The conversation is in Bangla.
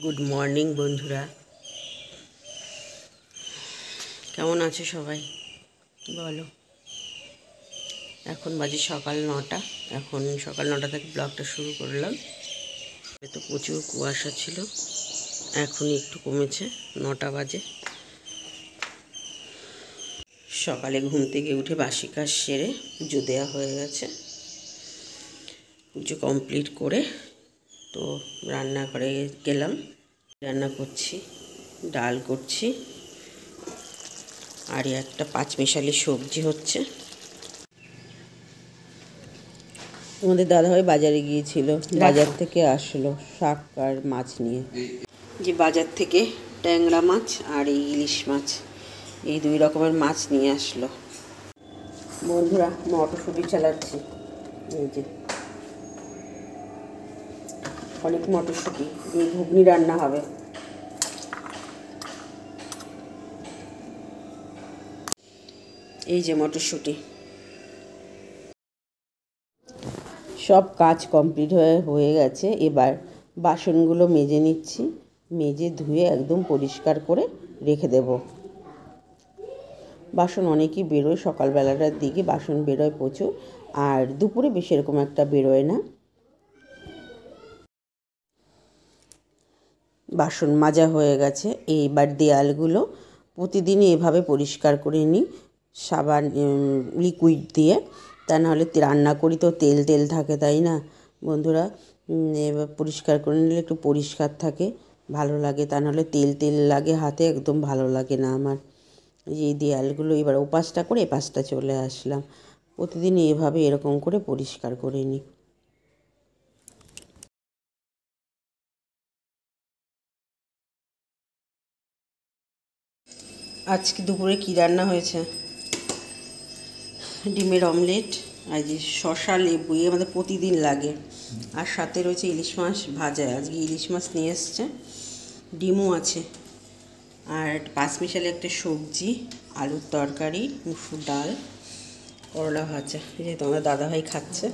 গুড মর্নিং বন্ধুরা, কেমন আছো সবাই বলো। এখন বাজে সকাল 9টা। এখন সকাল 9টা থেকে ব্লগটা শুরু করলাম। তো প্রচুর কুয়াশা ছিল, এখন একটু কমেছে, 9টা বাজে। সকালে ঘুম থেকে উঠে বাসি কাজ সেরে পুজো দেওয়া হয়ে গেছে। পুজো কমপ্লিট করে তো রান্নাঘরে গেলাম। রান্না করছি, ডাল করছি, আর একটা পাঁচমিশালি সবজি হচ্ছে। আমাদের দাদাভাই বাজারে গিয়েছিল, বাজার থেকে আসলো শাক আর মাছ নিয়ে। যে বাজার থেকে ট্যাংরা মাছ আর এই ইলিশ মাছ, এই 2 রকমের মাছ নিয়ে আসলো। বন্ধুরা, মটরশুঁটি চালাচ্ছি। এই যে অনেক মটরশুঁটি দিয়ে ঘুগনি রান্না হবে। এই যে মটরশুঁটি। সব কাজ কমপ্লিট হয়ে গেছে। এবার বাসনগুলো মেজে নিচ্ছি, মেজে ধুয়ে একদম পরিষ্কার করে রেখে দেব। বাসন অনেকই বেরোয়, সকালবেলাটার দিকে বাসন বেরোয় প্রচুর, আর দুপুরে বেশি এরকম একটা বেরোয় না। বাসন মাজা হয়ে গেছে। এইবার দেয়ালগুলো প্রতিদিনই এভাবে পরিষ্কার করে নিই সাবান লিকুইড দিয়ে, তা নাহলে রান্না করি তো তেল তেল থাকে, তাই না বন্ধুরা। এবার পরিষ্কার করে নিলে একটু পরিষ্কার থাকে, ভালো লাগে, তা নাহলে তেল তেল লাগে হাতে, একদম ভালো লাগে না আমার। এই দেয়ালগুলো এবার ওপাশটা করে এপাশটা চলে আসলাম। প্রতিদিন এভাবে এরকম করে পরিষ্কার করে নিই। আজকে দুপুরে কী রান্না হয়েছে? ডিমের অমলেট, আর যে শসা লেবু আমাদের প্রতিদিন লাগে, আর সাথে রয়েছে ইলিশ মাছ ভাজা। আজকে ইলিশ মাছ নিয়ে এসছে, ডিমও আছে, আর পাঁচমিশালি একটা সবজি, আলুর তরকারি, মুসুর ডাল, করলা ভাজা। এই যে তোমার দাদাভাই খাচ্ছে।